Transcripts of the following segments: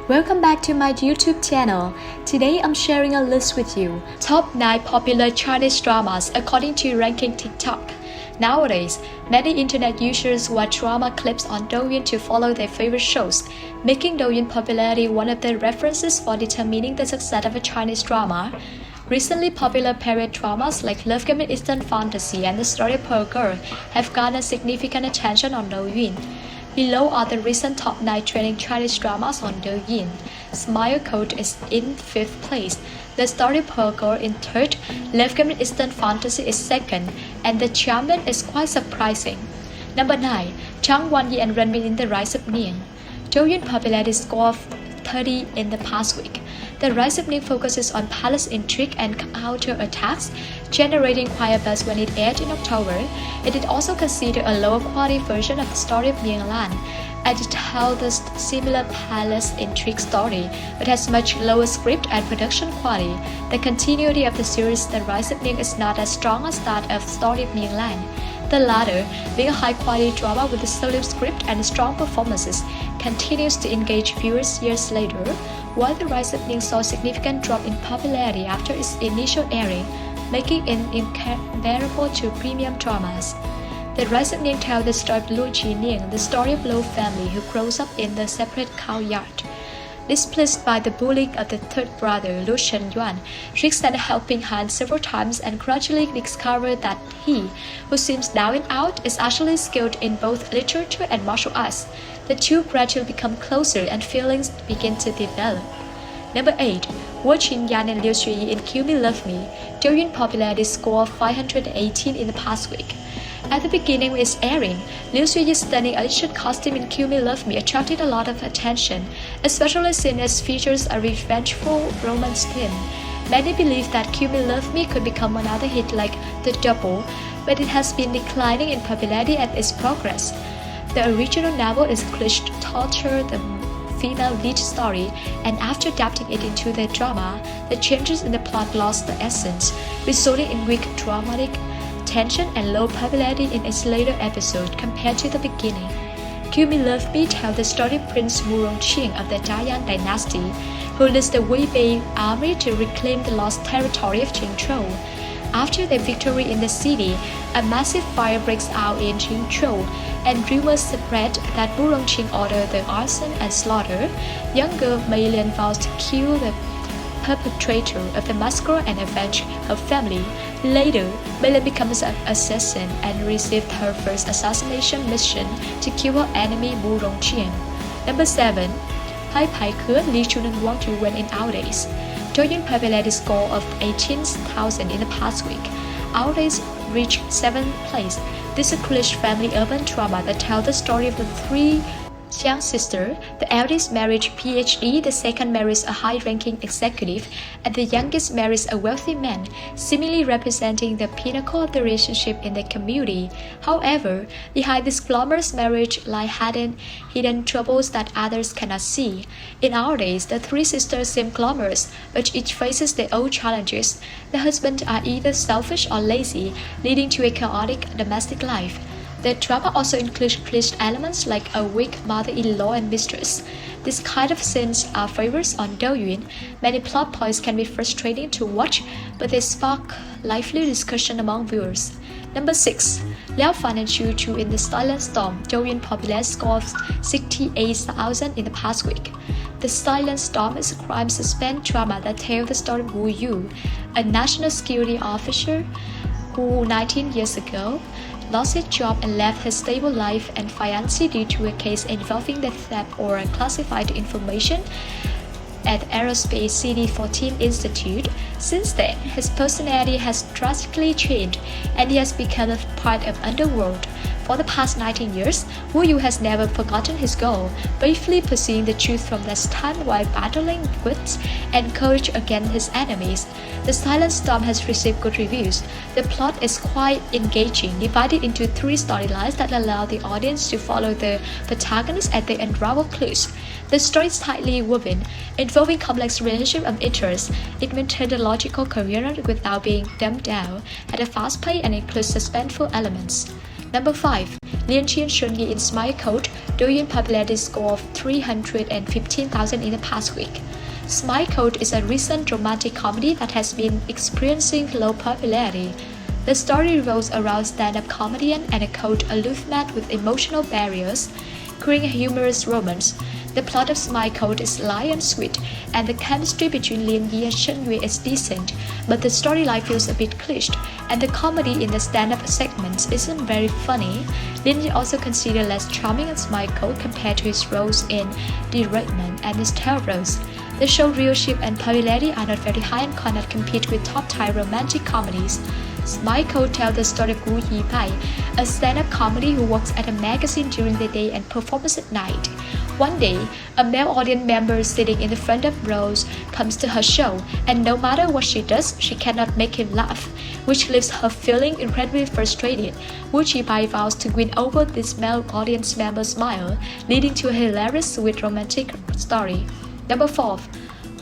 Welcome back to my YouTube channel. Today I'm sharing a list with you. Top 9 popular Chinese dramas according to ranking TikTok. Nowadays, many internet users watch drama clips on Douyin to follow their favorite shows, making Douyin popularity one of the references for determining the success of a Chinese drama. Recently popular period dramas like Love Game and Instant Fantasy and The Story of Pearl Girl have garnered significant attention on Douyin. Below are the recent top 9 trending Chinese dramas on Douyin. Smile Code is in 5th place, The Story of Pearl Girl in 3rd, Love Game and Instant Fantasy is 2nd, and The Champion is quite surprising. Number 9. Zhang, Wanyi and Renmin in the Rise of Ning. Douyin popularity score of 30 in the past week. The Rise of Ning focuses on palace intrigue and counter-attacks, generating quite a buzz when it aired in October. It is also considered a lower quality version of the story of Ning Lan, as it tells a similar palace intrigue story, but has much lower script and production quality. The continuity of the series The Rise of Ning is not as strong as that of the story of Ning Lan. The latter, being a high-quality drama with a solid script and strong performances, continues to engage viewers years later, while The Rise of Ning saw a significant drop in popularity after its initial airing, making it incomparable to premium dramas. The Rise of Ning tells the story of Lusi Ning, the story of Liao family who grows up in the separate courtyard. Displeased by the bullying of the third brother, Lu Yuan, she extends a helping hand several times and gradually discovers that he, who seems down and out, is actually skilled in both literature and martial arts. The two gradually become closer and feelings begin to develop. Number 8. Watch Jinyan and Liu Xueyi in Kill Me Love Me. Douyin popularity score 518 in the past week. At the beginning of its airing, Liu Xueyi's stunning Asian costume in Kill Me Love Me attracted a lot of attention, especially since it features a revengeful romance theme. Many believe that Kill Me Love Me could become another hit like The Double, but it has been declining in popularity as its progress. The original novel is cliched torture the female lead story, and after adapting it into the drama, the changes in the plot lost the essence, resulting in weak dramatic tension and low popularity in its later episode compared to the beginning. Kill Me Love Me tells the story of Prince Wurongqing of the Douyin dynasty, who leads the Wei army to reclaim the lost territory of Qingzhou. After their victory in the city, a massive fire breaks out in Qingzhou, and rumors spread that Wurongqing ordered the arson and slaughter. Young girl Mei Lian vows to kill the perpetrator of the massacre and avenge her family. Later, Mei Lian becomes an assassin and received her first assassination mission to kill her enemy Wurongqing. Number 7. Bai Baihe, Li Chun and Wang Yuwen in Our Days. Douyin popularity score of 18,000 in the past week. Our Days reached 7th place. This is a English family urban drama that tells the story of the 3 Zhang sisters. The eldest marries PhD, the second marries a high-ranking executive, and the youngest marries a wealthy man, seemingly representing the pinnacle of the relationship in the community. However, behind this glamorous marriage lie hidden troubles that others cannot see. In Our Days, the 3 sisters seem glamorous, but each faces their own challenges. The husbands are either selfish or lazy, leading to a chaotic domestic life. The drama also includes cliche elements like a weak mother-in-law and mistress. This kind of scenes are favorites on Douyin. Many plot points can be frustrating to watch, but they spark lively discussion among viewers. Number 6. Liao and Chu in the Silent Storm. Douyin popularity score of 68,000 in the past week. The Silent Storm is a crime suspense drama that tells the story of Wu Yu, a national security officer who 19 years ago lost his job and left his stable life and fiancé due to a case involving the theft or classified information at Aerospace CD14 Institute. Since then, his personality has drastically changed, and he has become a part of underworld. For the past 19 years, Wu Yu has never forgotten his goal, bravely pursuing the truth from this time while battling wits and courage against his enemies. The Silent Storm has received good reviews. The plot is quite engaging, divided into 3 storylines that allow the audience to follow the protagonists as they unravel clues. The story is tightly woven, involving complex relationships of interest. It maintains a logical coherence without being dumbed down, at a fast pace, and includes suspenseful elements. Number 5. Lianqian Shunyi in Smile Code, Douyin popularity score of 315,000 in the past week. Smile Code is a recent romantic comedy that has been experiencing low popularity. The story revolves around stand-up comedian and a cold aloof man with emotional barriers, creating a humorous romance. The plot of Smile Code is light and sweet, and the chemistry between Lin Yi and Shen Yue is decent, but the storyline feels a bit cliched, and the comedy in the stand-up segments isn't very funny. Lin Yi also considered less charming as Smile Code compared to his roles in Derailment and his tail roles. The show's viewership and popularity are not very high and cannot compete with top-tier romantic comedies. Smile Code tells the story of Bai Baihe, a stand-up comedy who works at a magazine during the day and performs at night. One day, a male audience member sitting in the front of rows comes to her show, and no matter what she does, she cannot make him laugh, which leaves her feeling incredibly frustrated. Bai Baihe vows to win over this male audience member's smile, leading to a hilarious sweet romantic story. Number 4.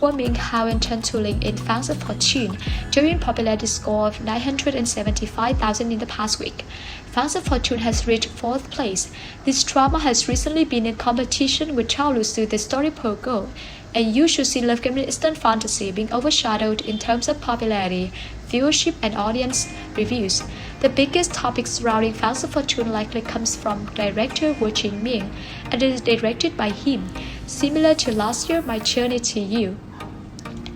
Minghao and Chen Duling in Fangs of Fortune, Douyin popularity score of 975,000 in the past week. Fangs of Fortune has reached 4th place. This drama has recently been in competition with Zhao Lusi, the story per girl, and you should see Love Game Instant Fantasy being overshadowed in terms of popularity, viewership, and audience reviews. The biggest topic surrounding Fangs of Fortune likely comes from director Wu Jingming, and it is directed by him, similar to last year My Journey to You.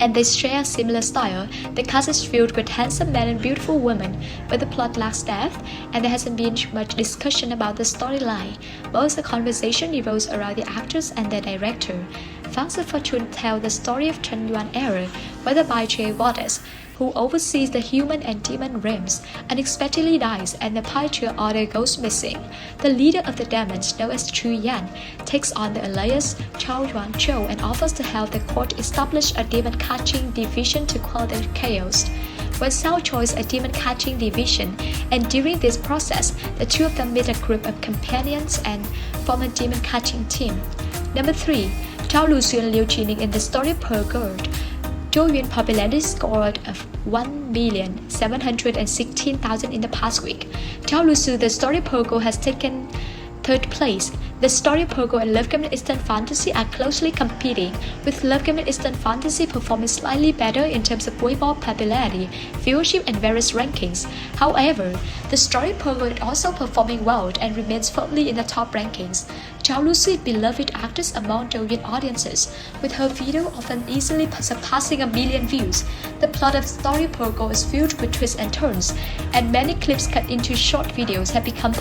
And they share a similar style. The cast is filled with handsome men and beautiful women, but the plot lacks depth, and there hasn't been much discussion about the storyline. Most of the conversation revolves around the actors and the director. Fangs of Fortune tell the story of Chen Yuan era, where the Bai Baihe goddess, who oversees the human and demon realms, unexpectedly dies and the Patriarch order goes missing. The leader of the demons, known as Chu Yan, takes on the alias Chao Yuan Zhou and offers to help the court establish a demon-catching division to quell the chaos. When Zhao joins a demon-catching division, and during this process, the two of them meet a group of companions and form a demon-catching team. Number 3. Zhao Lusi and Liu Ning in the story per girl. Douyin popularity scored of 1,716,000 in the past week. Zhao Lusi, the story per girl, has taken 3rd place. The story per girl and Love Game Instant Fantasy are closely competing, with Love Game Instant Fantasy performing slightly better in terms of Weibo popularity, viewership, and various rankings. However, the story per girl is also performing well and remains firmly in the top rankings. Zhao Lusi is beloved actress among Douyin audiences, with her video often easily surpassing 1 million views. The plot of story per girl is filled with twists and turns, and many clips cut into short videos have become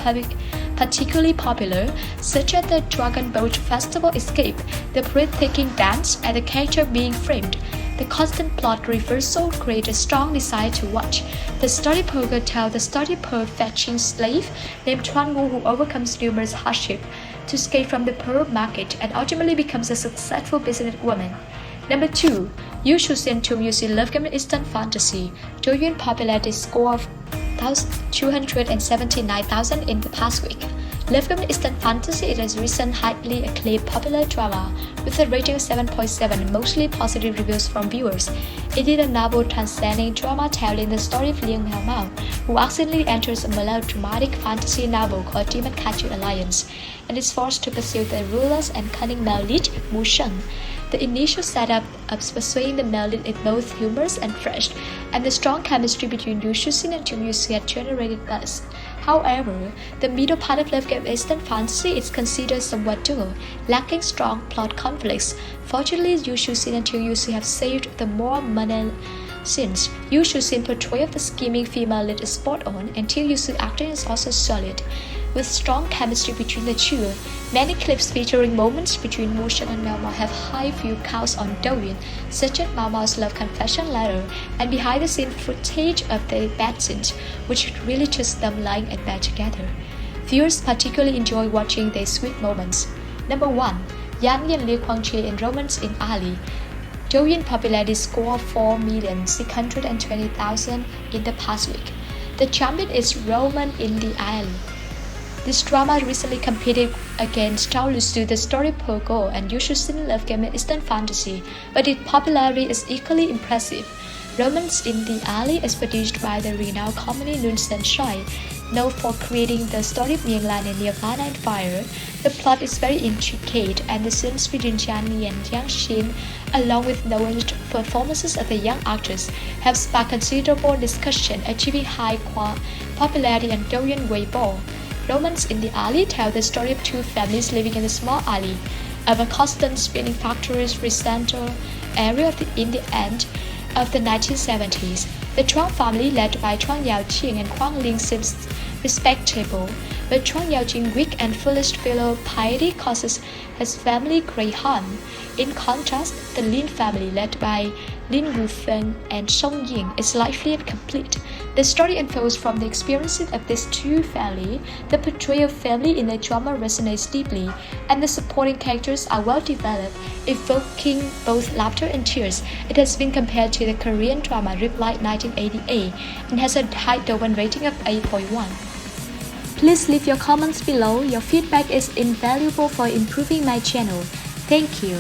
particularly popular, such as the Dragon Boat Festival escape, the breathtaking dance, and the character being framed. The constant plot reversal creates a strong desire to watch. The story per girl tells the story per fetching slave named Chuan who overcomes numerous hardships to escape from the pearl market and ultimately becomes a successful businesswoman. Number 2. Shuxin and Ding Yuxi Love Game Instant Fantasy, Douyin popularity score of 279,000 in the past week. Love Game Instant Fantasy is a recent highly acclaimed popular drama with a rating of 7.7, mostly positive reviews from viewers. It is a novel transcending drama telling the story of Liao Mao, who accidentally enters a melodramatic fantasy novel called Demon Catching Alliance, and is forced to pursue the ruthless and cunning male lead, Shen. The initial setup of persuading the male lead is both humorous and fresh, and the strong chemistry between Shuxin and Ding Yuxi had generated buzz. However, the middle part of Love Game Instant Fantasy is considered somewhat dull, lacking strong plot conflicts. Fortunately, Shuxin and Ding Yuxi have saved the more mundane scenes. Shuxin's portrayal of the scheming female lead is spot on, and Ding Yuxi's acting is also solid. With strong chemistry between the two, many clips featuring moments between Shen and Mao have high view counts on Douyin, such as Mao's love confession letter and behind-the-scenes footage of the bed scenes, which really just them lying in bed together. Viewers particularly enjoy watching their sweet moments. Number 1. Jinyan and Liu Guangjie in Romance in Ali. Douyin popularity score 4,620,000 in the past week. The champion is Roman in the Alley. This drama recently competed against Zhao Lusi, the story per girl, and Shuxin Love Game Instant Fantasy, but its popularity is equally impressive. Romance in the Alley is produced by the renowned comedy Lusi and Shuxi. known for creating the story of Minglan and Nirvana and Fire. The plot is very intricate, and the scenes between Wanyi and Shen, along with nuanced performances of the young actors, have sparked considerable discussion, achieving high popularity on Douyin Weibo. Romance in the Alley tells the story of two families living in a small alley of a constant spinning factory's residential area in the end of the 1970s. The Chuang family, led by Chuang Yaoqing and Huang Ling, seems respectable, but Chuang Yaoqing's weak and foolish filial piety causes his family great harm. In contrast, the Lin family, led by Lin Yufen and Song Ying, is lively and complete. The story unfolds from the experiences of these two families. The portrayal of family in the drama resonates deeply, and the supporting characters are well developed, evoking both laughter and tears. It has been compared to the Korean drama Reply 1988 and has a high Douyin rating of 8.1. Please leave your comments below. Your feedback is invaluable for improving my channel. Thank you.